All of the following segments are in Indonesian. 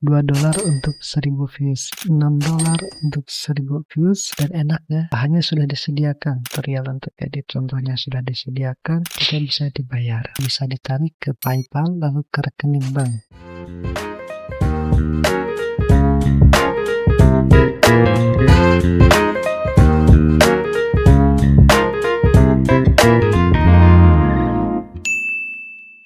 $2 untuk 1000 views, $6 untuk 1000 views, dan enaknya bahannya sudah disediakan, tutorial untuk edit contohnya sudah disediakan, kita bisa dibayar, bisa ditarik ke PayPal lalu ke rekening bank.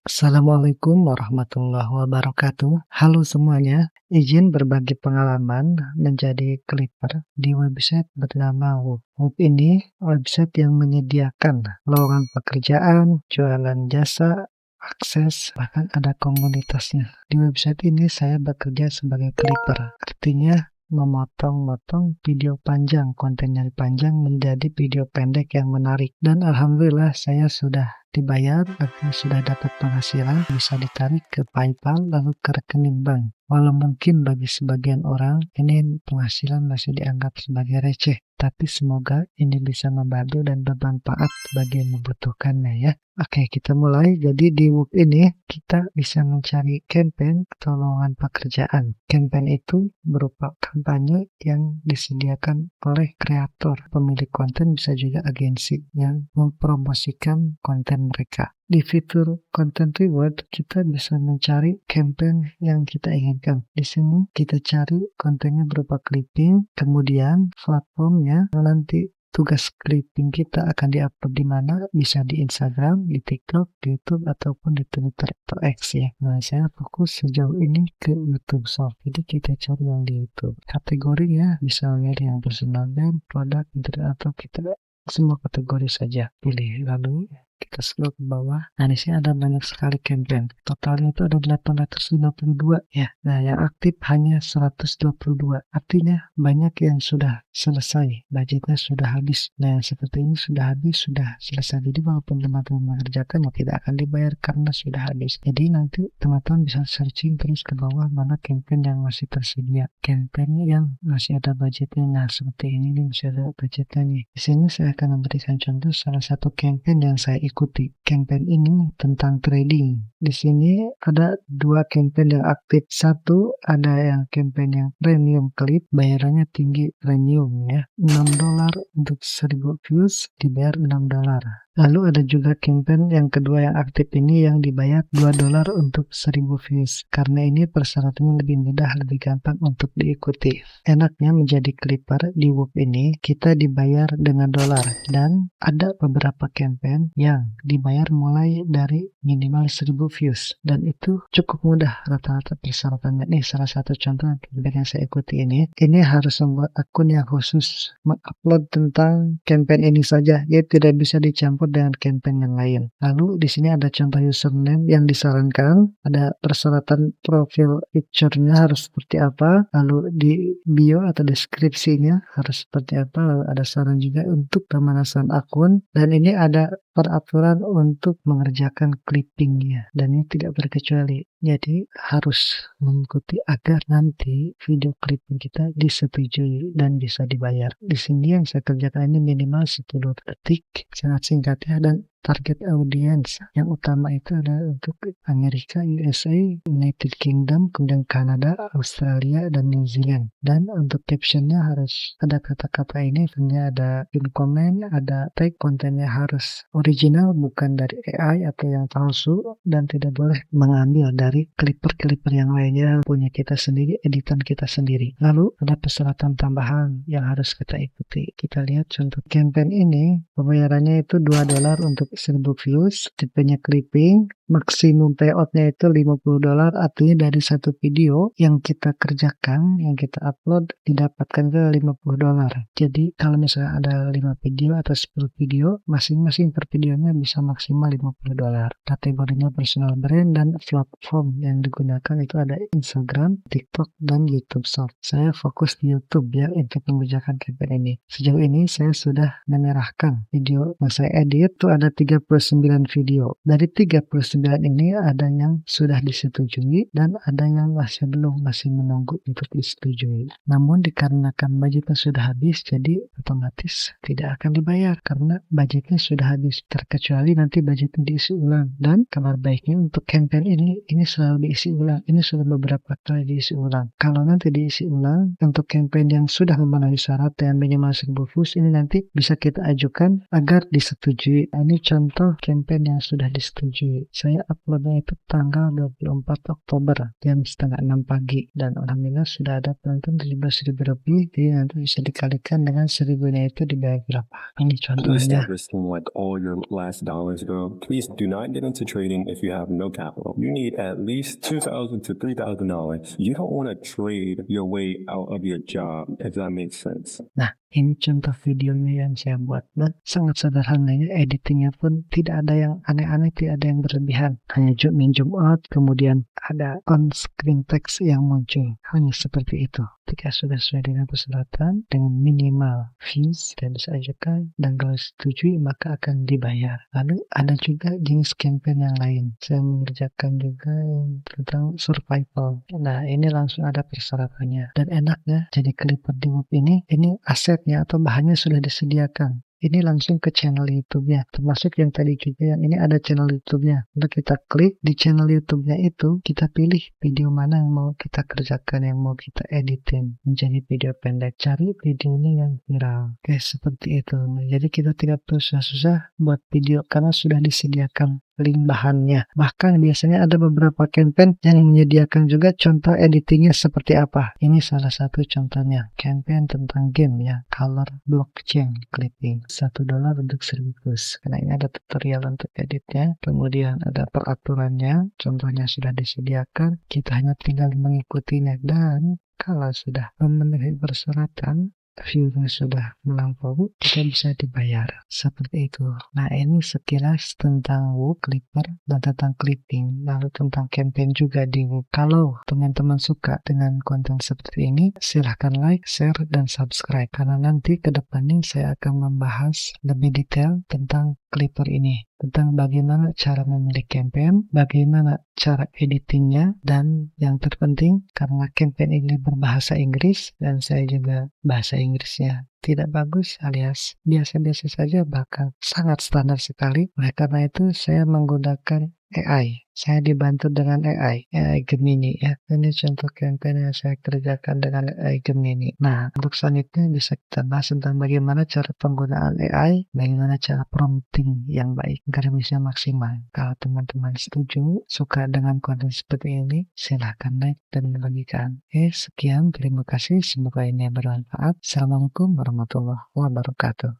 Assalamualaikum warahmatullahi wabarakatuh. Halo semuanya, izin berbagi pengalaman menjadi klipper di website bernama Woop. Woop ini website yang menyediakan lowongan pekerjaan, jualan jasa, akses, bahkan ada komunitasnya. Di website ini saya bekerja sebagai klipper, artinya memotong-motong video panjang, konten yang panjang menjadi video pendek yang menarik. Dan alhamdulillah saya sudah dibayar, artinya sudah dapat penghasilan, bisa ditarik ke PayPal lalu ke rekening bank. Walau mungkin bagi sebagian orang ini penghasilan masih dianggap sebagai receh, tapi semoga ini bisa membantu dan bermanfaat bagi yang membutuhkannya ya. Oke, kita mulai. Jadi di Woop ini kita bisa mencari campaign atau lowongan pekerjaan. Campaign itu berupa kampanye yang disediakan oleh kreator, pemilik konten, bisa juga agensi yang mempromosikan konten mereka. Di fitur Content Reward, kita bisa mencari campaign yang kita inginkan. Di sini kita cari kontennya berupa clipping, kemudian platformnya nanti tugas clipping kita akan diupload di mana, bisa di Instagram, di TikTok, di YouTube, ataupun di Twitter atau X ya. Nah, saya fokus sejauh ini ke YouTube Short. Jadi kita cari yang di YouTube. Kategorinya bisa memilih yang personal brand, produk, internet, atau kita semua kategori saja pilih. Lalu kita scroll ke bawah. Nah, di sini ada banyak sekali campaign. Totalnya itu ada 892 ya. Nah, yang aktif hanya 122. Artinya banyak yang sudah selesai. Budgetnya sudah habis. Nah, yang seperti ini sudah habis, sudah selesai. Jadi walaupun teman-teman mengerjakan, ya tidak akan dibayar karena sudah habis. Jadi nanti teman-teman bisa searching terus ke bawah mana campaign yang masih tersedia. Campaign yang masih ada budgetnya. Nah, seperti ini nih masih ada budgetnya nih. Di sini saya akan memberikan contoh salah satu campaign yang saya ikuti. Campaign ini tentang trading. Di sini ada dua campaign yang aktif. Satu ada yang campaign yang premium clip, bayarannya tinggi premium ya. $6 untuk 1000 views, dibayar $6. Lalu ada juga campaign yang kedua yang aktif ini yang dibayar $2 untuk 1000 views. Karena ini persyaratannya lebih mudah, lebih gampang untuk diikuti. Enaknya menjadi klipper di Woop ini, kita dibayar dengan dolar. Dan ada beberapa campaign yang dibayar mulai dari minimal 1000 views. Dan itu cukup mudah rata-rata persyaratannya. Ini salah satu contoh campaign yang saya ikuti ini. Ini harus membuat akun yang khusus mengupload tentang campaign ini saja. Dia tidak bisa dicampur dengan campaign yang lain. Lalu di sini ada contoh username yang disarankan, ada persyaratan profil picture-nya harus seperti apa, lalu di bio atau deskripsinya harus seperti apa, lalu ada saran juga untuk pemanasan akun, dan ini ada peraturan untuk mengerjakan clippingnya, dan ini tidak berkecuali. Jadi harus mengikuti agar nanti video clipping kita disetujui dan bisa dibayar. Di sini yang saya kerjakan ini minimal 10 detik, sangat singkat ya, dan target audience yang utama itu adalah untuk Amerika, USA, United Kingdom, kemudian Kanada, Australia, dan New Zealand. Dan untuk captionnya harus ada kata-kata ini, sebenarnya ada pin comment, ada tag, kontennya harus original, bukan dari AI atau yang palsu, dan tidak boleh mengambil dari klipper-klipper yang lainnya, punya kita sendiri, editan kita sendiri. Lalu ada persyaratan tambahan yang harus kita ikuti. Kita lihat contoh campaign ini, pembayarannya itu $2 untuk 1000 views, tipenya clipping, maksimum payoutnya itu $50, artinya dari satu video yang kita kerjakan, yang kita upload, didapatkan ke $50. Jadi kalau misalnya ada 5 video atau 10 video, masing-masing per videonya bisa maksimal $50. Kategorinya personal brand dan platform yang digunakan itu ada Instagram, TikTok, dan YouTube Short. Saya fokus di YouTube ya untuk mengerjakan campaign ini. Sejauh ini saya sudah menyerahkan video yang saya edit itu ada 39 video. Dari 39 9 ini ada yang sudah disetujui dan ada yang masih belum, masih menunggu untuk disetujui. Namun dikarenakan budgetnya sudah habis, jadi otomatis tidak akan dibayar karena budgetnya sudah habis, terkecuali nanti budgetnya diisi ulang. Dan kabar baiknya untuk campaign ini selalu diisi ulang. Ini sudah beberapa kali diisi ulang. Kalau nanti diisi ulang untuk campaign yang sudah memenuhi syarat yang minimal 1000 views, ini nanti bisa kita ajukan agar disetujui. Ini contoh campaign yang sudah disetujui. Saya uploadnya itu tanggal 24 Oktober jam setengah 6 pagi dan alhamdulillah sudah ada penonton 17.000 lebih. Jadi nanti bisa dikalikan dengan 1000-nya itu dibayar berapa. Ini contohnya. Understand risking like all your last dollars, bro. Please do not get into trading if you have no capital. You need at least $2,000 to $3,000. You don't want to trade your way out of your job, if that makes sense. Nah, ini contoh videonya yang saya buat dan sangat sederhananya, editingnya pun tidak ada yang aneh-aneh, tidak ada yang berlebihan. Hanya zoom out, kemudian ada on-screen text yang muncul. Hanya seperti itu. Ketika sudah sesuai dengan persyaratan, dengan minimal fees, dan bisa ajukan, dan kalau setuju maka akan dibayar. Lalu ada juga jenis campaign yang lain. Saya mengerjakan juga yang tentang survival. Nah, ini langsung ada persyaratannya. Dan enaknya, jadi Clipper di web ini asetnya atau bahannya sudah disediakan. Ini langsung ke channel YouTube-nya, termasuk yang tadi juga yang ini ada channel YouTube-nya. Lalu kita klik di channel YouTube-nya itu, kita pilih video mana yang mau kita kerjakan, yang mau kita editin menjadi video pendek. Cari videonya yang viral. Oke, seperti itu. Nah, jadi kita tidak perlu susah-susah buat video karena sudah disediakan link bahannya. Bahkan biasanya ada beberapa campaign yang menyediakan juga contoh editingnya seperti apa. Ini salah satu contohnya. Campaign tentang game ya, color blockchain clipping. $1 untuk 1000 views. Karena ini ada tutorial untuk editnya. Kemudian ada peraturannya. Contohnya sudah disediakan. Kita hanya tinggal mengikutinya. Dan kalau sudah memenuhi persyaratan, view-nya sudah melampaui, kita bisa dibayar. Seperti itu. Nah, ini sekilas tentang Woo, Clipper, dan tentang clipping. Lalu tentang campaign juga di Woo. Kalau teman-teman suka dengan konten seperti ini, silahkan like, share, dan subscribe. Karena nanti ke depannya saya akan membahas lebih detail tentang Clipper ini. Tentang bagaimana cara memilih campaign, bagaimana cara editingnya, dan yang terpenting karena campaign ini berbahasa Inggris dan saya juga bahasa Inggrisnya tidak bagus alias biasa-biasa saja, bahkan sangat standar sekali. Oleh karena itu saya menggunakan AI. Saya dibantu dengan AI Gemini ya. Ini contoh campaign yang saya kerjakan dengan AI Gemini. Nah, untuk selanjutnya bisa kita bahas tentang bagaimana cara penggunaan AI, bagaimana cara prompting yang baik agar bisa maksimal. Kalau teman-teman setuju, suka dengan konten seperti ini, silahkan like dan bagikan. Sekian, terima kasih. Semoga ini bermanfaat. Assalamualaikum warahmatullahi wabarakatuh.